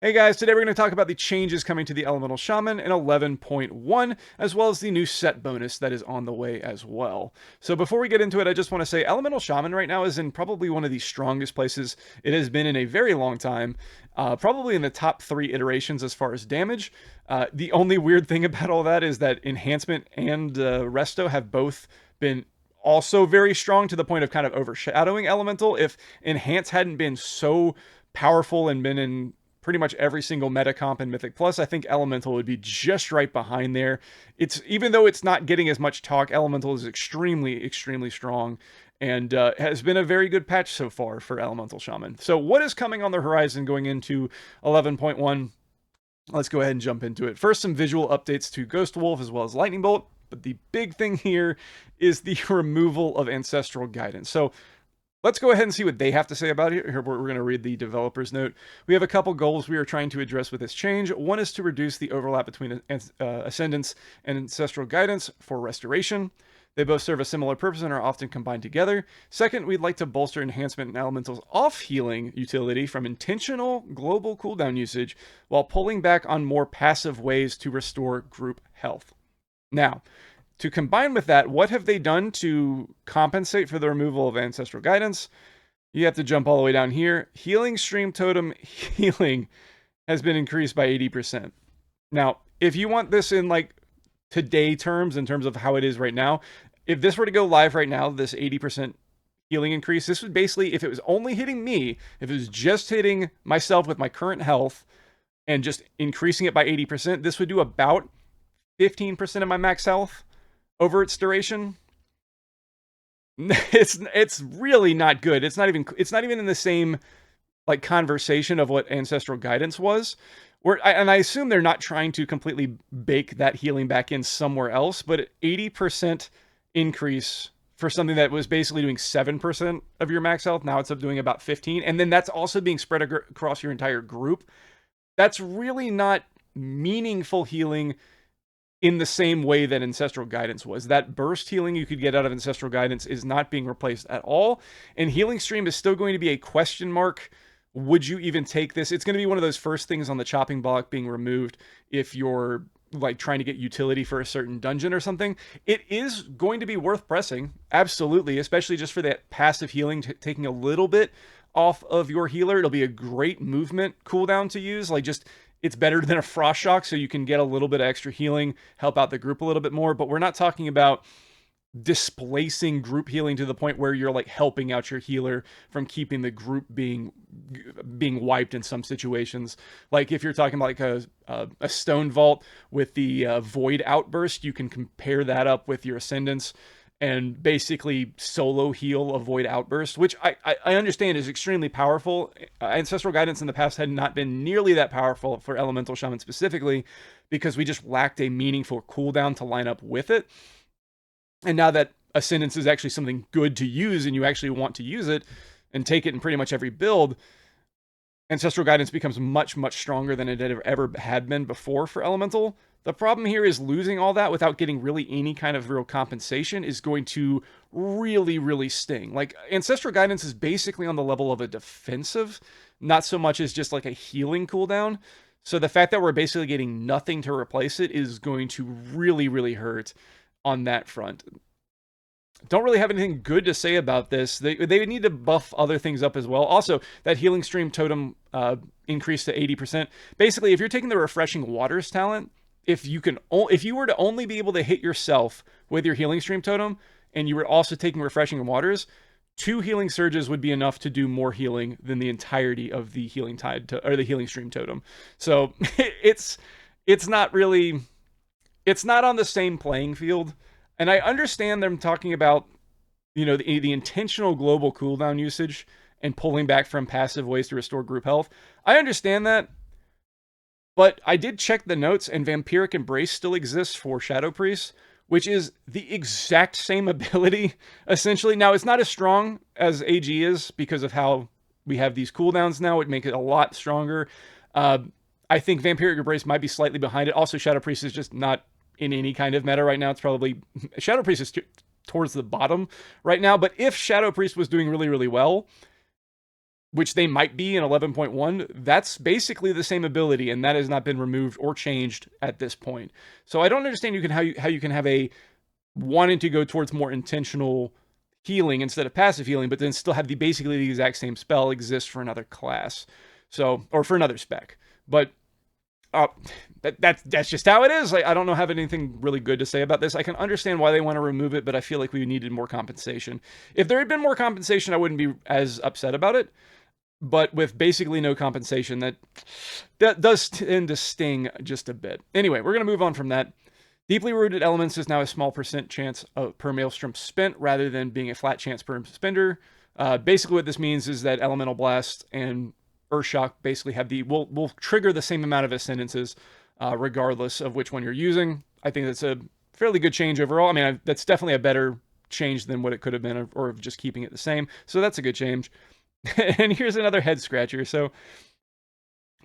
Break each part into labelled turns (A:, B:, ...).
A: Hey guys, today we're going to talk about the changes coming to the Elemental Shaman in 11.1, as well as the new set bonus that is on the way as well. So before we get into it, I just want to say Elemental Shaman right now is in probably one of the strongest places it has been in a very long time, probably in the top 3 iterations as far as damage. The only weird thing about all that is that Enhancement and Resto have both been also very strong to the point of kind of overshadowing Elemental. If Enhance hadn't been so powerful and been in pretty much every single meta comp in Mythic Plus, I think Elemental would be just right behind there. It's even though it's not getting as much talk, Elemental is extremely strong and has been a very good patch so far for Elemental Shaman. So what is coming on the horizon going into 11.1? Let's go ahead and jump into it. First, some visual updates to Ghost Wolf as well as Lightning Bolt. But the big thing here is the removal of Ancestral Guidance. So let's go ahead and see what they have to say about it. Here, we're going to read the developer's note. We have a couple goals we are trying to address with this change. One is to reduce the overlap between Ascendance and Ancestral Guidance for restoration. They both serve a similar purpose and are often combined together. Second, we'd like to bolster Enhancement and Elemental's off-healing utility from intentional global cooldown usage while pulling back on more passive ways to restore group health. Now, to combine with that, what have they done to compensate for the removal of Ancestral Guidance? You have to jump all the way down here. Healing Stream Totem healing has been increased by 80%. Now, if you want this in like today terms, in terms of how it is right now, if this were to go live right now, this 80% healing increase, this would basically, if it was only hitting me, if it was just hitting myself with my current health and just increasing it by 80%, this would do about 15% of my max health over its duration. It's really not good. It's not even in the same like conversation of what Ancestral Guidance was. And I assume they're not trying to completely bake that healing back in somewhere else, but 80% increase for something that was basically doing 7% of your max health, now it's up doing about 15, and then that's also being spread across your entire group. That's really not meaningful healing in the same way that Ancestral Guidance was. That burst healing you could get out of Ancestral Guidance is not being replaced at all, and Healing Stream is still going to be a question mark. Would you even take this? It's going to be one of those first things on the chopping block being removed if you're like trying to get utility for a certain dungeon or something. It is going to be worth pressing, absolutely, especially just for that passive healing, taking a little bit off of your healer. It'll be a great movement cooldown to use. Like, just it's better than a Frost Shock, so you can get a little bit of extra healing, help out the group a little bit more. But we're not talking about displacing group healing to the point where you're like helping out your healer from keeping the group being wiped in some situations. Like if you're talking about like a Stone Vault with the Void Outburst, you can compare that up with your Ascendance and basically solo heal a Void Outburst, which I understand is extremely powerful. Ancestral Guidance in the past had not been nearly that powerful for Elemental Shaman specifically, because we just lacked a meaningful cooldown to line up with it. And now that Ascendance is actually something good to use and you actually want to use it and take it in pretty much every build, Ancestral Guidance becomes much stronger than it ever had been before for Elemental. The problem here is losing all that without getting really any kind of real compensation is going to really sting. Like, Ancestral Guidance is basically on the level of a defensive, not so much as just like a healing cooldown. So the fact that we're basically getting nothing to replace it is going to really hurt on that front. Don't really have anything good to say about this. They need to buff other things up as well. Also, that Healing Stream Totem increased to 80%. Basically, if you're taking the Refreshing Waters talent, if you were to only be able to hit yourself with your Healing Stream Totem, and you were also taking Refreshing Waters, 2 Healing Surges would be enough to do more healing than the entirety of the Healing Tide or the Healing Stream Totem. So it's not really, it's not on the same playing field. And I understand them talking about, you know, the intentional global cooldown usage and pulling back from passive ways to restore group health. I understand that. But I did check the notes, and Vampiric Embrace still exists for Shadow Priest, which is the exact same ability, essentially. Now, it's not as strong as AG is because of how we have these cooldowns now. It makes it a lot stronger. I think Vampiric Embrace might be slightly behind it. Also, Shadow Priest is just not in any kind of meta right now. It's probably Shadow Priest is towards the bottom right now. But if Shadow Priest was doing really well, which they might be in 11.1, that's basically the same ability, and that has not been removed or changed at this point. So I don't understand how you can have a wanting to go towards more intentional healing instead of passive healing, but then still have basically the exact same spell exist for another class. So, or for another spec. But that's just how it is. I don't know have anything really good to say about this. I can understand why they want to remove it, but I feel like we needed more compensation. If there had been more compensation, I wouldn't be as upset about it. But with basically no compensation, that does tend to sting just a bit. Anyway, we're going to move on from that. Deeply rooted elements is now a small % chance per maelstrom spent rather than being a flat chance per spender. Basically what this means is that Elemental Blast and Earthshock basically have will trigger the same amount of ascendances regardless of which one you're using. I think that's a fairly good change overall. I mean, that's definitely a better change than what it could have been, or just keeping it the same. So that's a good change. And here's another head scratcher. So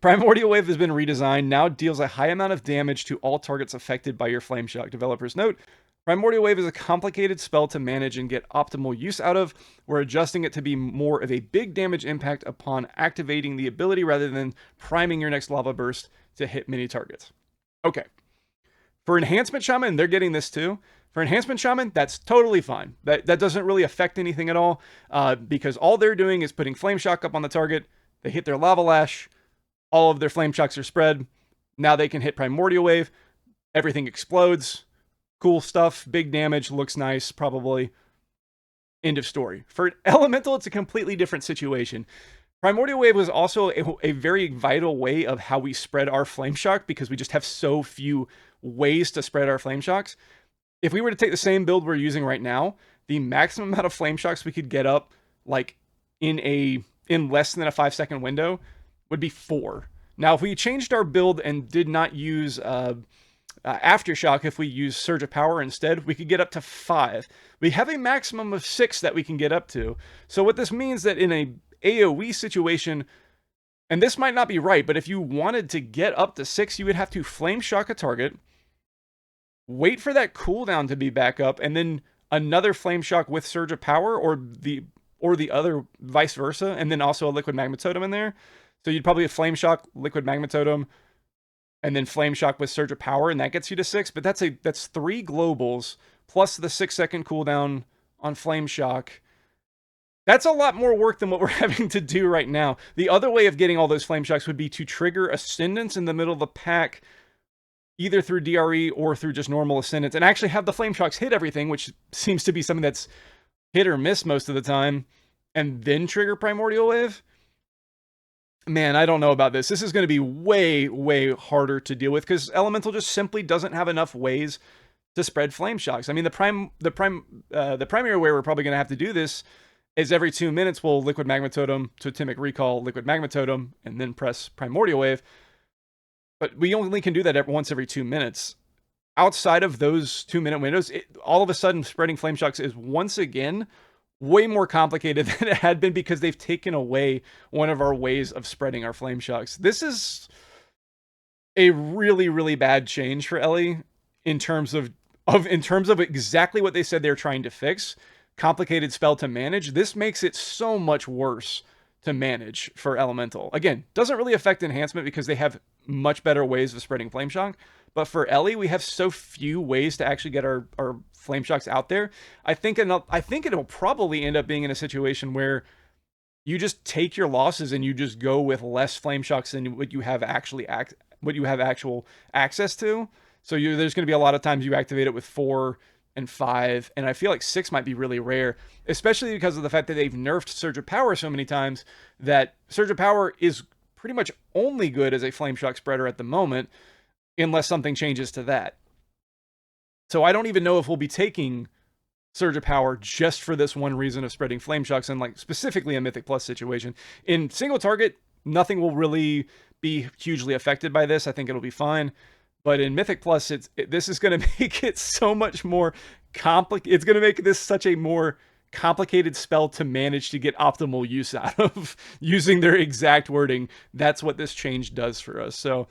A: Primordial Wave has been redesigned, now deals a high amount of damage to all targets affected by your Flame Shock. Developers note, Primordial Wave is a complicated spell to manage and get optimal use out of. We're adjusting it to be more of a big damage impact upon activating the ability rather than priming your next Lava Burst to hit many targets. Okay. For Enhancement Shaman, they're getting this too. For Enhancement Shaman, that's totally fine. That doesn't really affect anything at all, because all they're doing is putting Flame Shock up on the target. They hit their Lava Lash. All of their Flame Shocks are spread. Now they can hit Primordial Wave. Everything explodes. Cool stuff. Big damage. Looks nice, probably. End of story. For Elemental, it's a completely different situation. Primordial Wave was also a very vital way of how we spread our Flame Shock, because we just have so few ways to spread our Flame Shocks. If we were to take the same build we're using right now, the maximum amount of Flame Shocks we could get up, like in less than a 5-second window, would be 4. Now, if we changed our build and did not use Aftershock, if we use Surge of Power instead, we could get up to 5. We have a maximum of 6 that we can get up to. So what this means that in a AoE situation, and this might not be right, but if you wanted to get up to 6, you would have to Flame Shock a target, wait for that cooldown to be back up, and then another Flame Shock with Surge of Power, or the other vice versa, and then also a Liquid Magma Totem in there. So you'd probably have Flame Shock, Liquid Magma Totem, and then Flame Shock with Surge of Power, and that gets you to 6. But that's 3 globals plus the 6-second cooldown on Flame Shock. That's a lot more work than what we're having to do right now. The other way of getting all those Flame Shocks would be to trigger Ascendance in the middle of the pack, either through DRE or through just normal Ascendance, and actually have the Flame Shocks hit everything, which seems to be something that's hit or miss most of the time, and then trigger Primordial Wave. Man, I don't know about this. This is going to be way, way harder to deal with, because Elemental just simply doesn't have enough ways to spread Flame Shocks. I mean, the primary way we're probably going to have to do this is every 2 minutes we'll Liquid Magma Totem, Totemic Recall, Liquid Magma Totem, and then press Primordial Wave. But we only can do that once every 2 minutes. Outside of those 2-minute windows, all of a sudden spreading Flame Shocks is once again way more complicated than it had been, because they've taken away one of our ways of spreading our Flame Shocks. This is a really, really bad change for Ellie in terms of exactly what they said they're trying to fix. Complicated spell to manage. This makes it so much worse to manage for Elemental. Again, doesn't really affect Enhancement because they have much better ways of spreading Flame Shock. But for Ellie, we have so few ways to actually get our Flame Shocks out there. I think it'll probably end up being in a situation where you just take your losses and you just go with less Flame Shocks than what you have actual access to. So there's going to be a lot of times you activate it with 4 and 5, and I feel like 6 might be really rare, especially because of the fact that they've nerfed Surge of Power so many times that Surge of Power is pretty much only good as a Flame Shock spreader at the moment, unless something changes to that. So I don't even know if we'll be taking Surge of Power just for this one reason of spreading Flame Shocks, and like specifically a Mythic Plus situation. In single target, nothing will really be hugely affected by this. I think it'll be fine. But in Mythic Plus, this is going to make it so much more complicated. It's going to make this such a more complicated spell to manage to get optimal use out of. Using their exact wording, that's what this change does for us. So,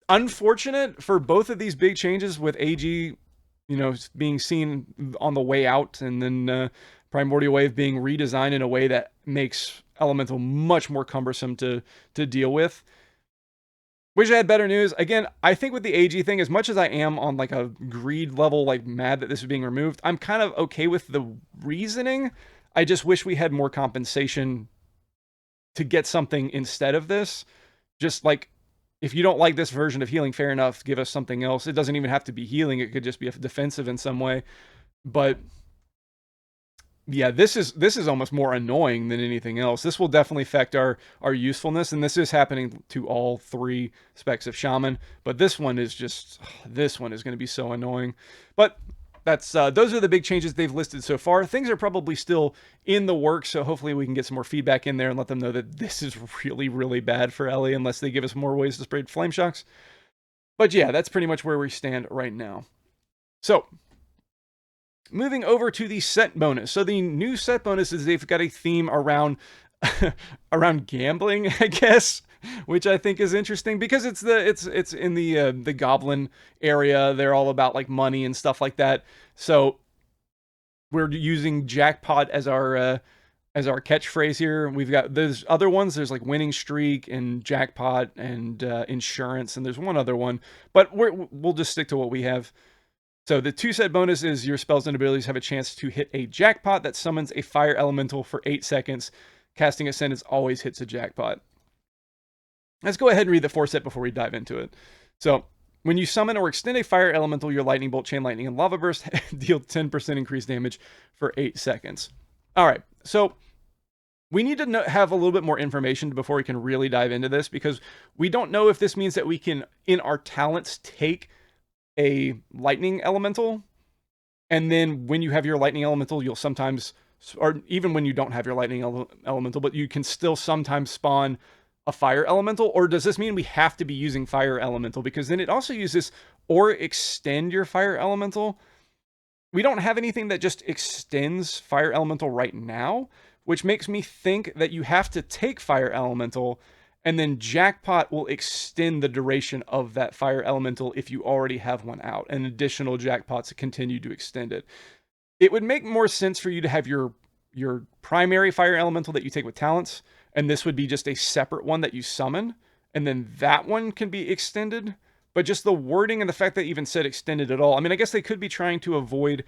A: unfortunate for both of these big changes with AG being seen on the way out, and then Primordial Wave being redesigned in a way that makes Elemental much more cumbersome to deal with. Wish I had better news. Again, I think with the AG thing, as much as I am on like a greed level, like mad that this is being removed, I'm kind of okay with the reasoning. I just wish we had more compensation to get something instead of this. Just like, if you don't like this version of healing, fair enough, give us something else. It doesn't even have to be healing. It could just be defensive in some way. But yeah, this is almost more annoying than anything else. This will definitely affect our usefulness, and this is happening to all 3 specs of Shaman. But this one is going to be so annoying. But that's those are the big changes they've listed so far. Things are probably still in the works, so hopefully we can get some more feedback in there and let them know that this is really, really bad for Ellie, unless they give us more ways to spread flame shocks. But yeah, that's pretty much where we stand right now. So, moving over to the set bonus. So the new set bonus is they've got a theme around around gambling, I guess, which I think is interesting because it's in the goblin area. They're all about like money and stuff like that. So we're using jackpot as our catchphrase here. We've got there's other ones. There's like winning streak and jackpot and insurance, and there's one other one, but we'll just stick to what we have. So the 2 set bonus is your spells and abilities have a chance to hit a jackpot that summons a fire elemental for 8 seconds. Casting a sentence always hits a jackpot. Let's go ahead and read the 4 set before we dive into it. So when you summon or extend a fire elemental, your lightning bolt, chain lightning, and lava burst deal 10% increased damage for 8 seconds. All right, so we need to have a little bit more information before we can really dive into this, because we don't know if this means that we can, in our talents, take a lightning elemental, and then when you have your lightning elemental, you'll sometimes, or even when you don't have your lightning elemental, but you can still sometimes spawn a fire elemental. Or does this mean we have to be using fire elemental? Because then it also uses or extend your fire elemental. We don't have anything that just extends fire elemental right now, which makes me think that you have to take fire elemental, and then jackpot will extend the duration of that fire elemental if you already have one out, and additional jackpots continue to extend it. It would make more sense for you to have your primary fire elemental that you take with talents, and this would be just a separate one that you summon, and then that one can be extended. But just the wording and the fact that they even said extended at all, I mean, I guess they could be trying to avoid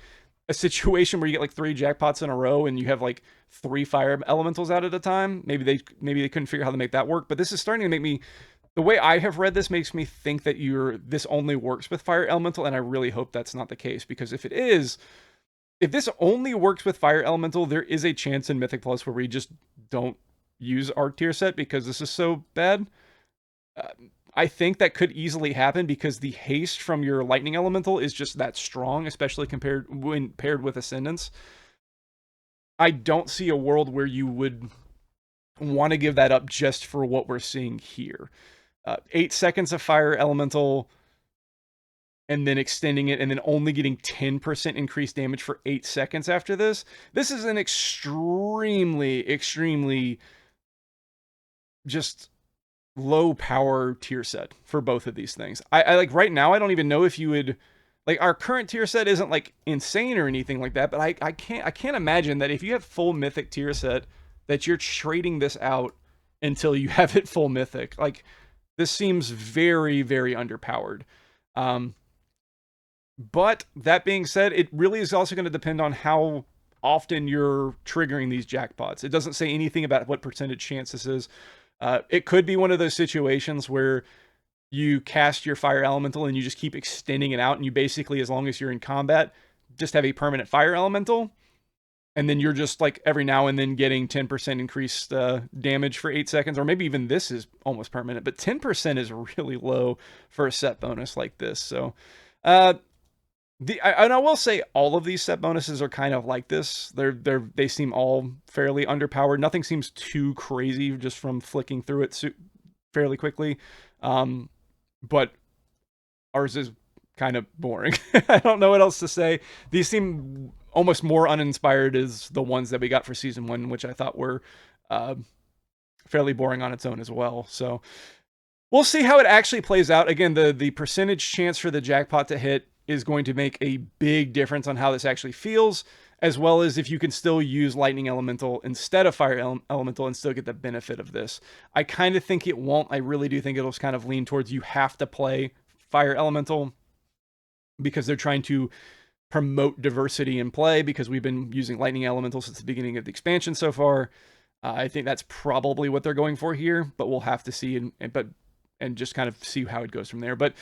A: a situation where you get like 3 jackpots in a row and you have like 3 fire elementals out at a time. Maybe they couldn't figure out how to make that work. But this is starting to make me, the way I have read this makes me think that this only works with fire elemental, and I really hope that's not the case, because if it is, if this only works with fire elemental, there is a chance in Mythic Plus where we just don't use our tier set because this is so bad. I think that could easily happen because the haste from your lightning elemental is just that strong, especially when paired with Ascendance. I don't see a world where you would want to give that up just for what we're seeing here. 8 seconds of fire elemental, and then extending it, and then only getting 10% increased damage for 8 seconds after this. This is an extremely, extremely just low power tier set for both of these things. I like right now, I don't even know if you would, like, our current tier set isn't like insane or anything like that, but I can't imagine that if you have full mythic tier set that you're trading this out until you have it full mythic. Like, this seems very, very underpowered. But that being said, it really is also going to depend on how often you're triggering these jackpots. It doesn't say anything about what percentage chance this is. It could be one of those situations where you cast your fire elemental and you just keep extending it out, and you basically, as long as you're in combat, just have a permanent fire elemental, and then you're just like every now and then getting 10% increased damage for 8 seconds, or maybe even this is almost permanent, but 10% is really low for a set bonus like this. So and I will say all of these set bonuses are kind of like this. They seem all fairly underpowered. Nothing seems too crazy just from flicking through it fairly quickly. But ours is kind of boring. I don't know what else to say. These seem almost more uninspired as the ones that we got for season 1, which I thought were fairly boring on its own as well. So we'll see how it actually plays out. Again, the percentage chance for the jackpot to hit is going to make a big difference on how this actually feels, as well as if you can still use Lightning Elemental instead of Fire Elemental and still get the benefit of this. I kind of think it won't. I really do think it'll kind of lean towards you have to play Fire Elemental because they're trying to promote diversity in play, because we've been using Lightning Elemental since the beginning of the expansion so far. I think that's probably what they're going for here, but we'll have to see and just kind of see how it goes from there. But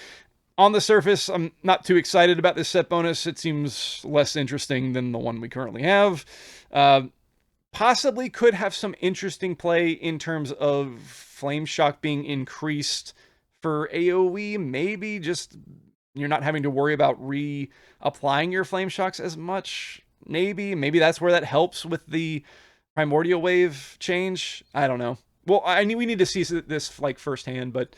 A: on the surface, I'm not too excited about this set bonus. It seems less interesting than the one we currently have. Possibly could have some interesting play in terms of Flame Shock being increased for AoE. Maybe just you're not having to worry about reapplying your Flame Shocks as much. Maybe that's where that helps with the Primordial Wave change. I don't know. Well, we need to see this like firsthand, but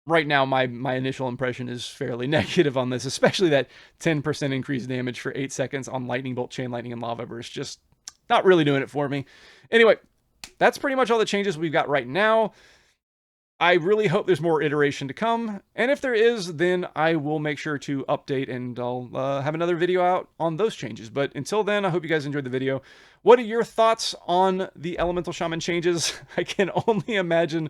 A: right now my initial impression is fairly negative on this, especially that 10% increased damage for 8 seconds on Lightning Bolt, Chain Lightning, and Lava Burst. Just not really doing it for me. Anyway, that's pretty much all the changes we've got right now. I really hope there's more iteration to come, and if there is, then I will make sure to update, and I'll have another video out on those changes. But until then, I hope you guys enjoyed the video. What are your thoughts on the Elemental Shaman changes? I can only imagine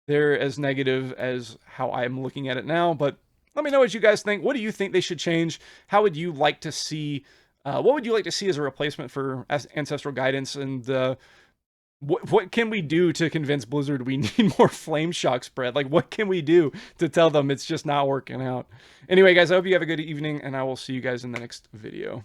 A: they're as negative as how I'm looking at it now, but let me know what you guys think. What do you think they should change? How would you like to see, what would you like to see as a replacement for Ancestral Guidance? And what can we do to convince Blizzard we need more Flame Shock spread? Like, what can we do to tell them it's just not working out? Anyway, guys, I hope you have a good evening, and I will see you guys in the next video.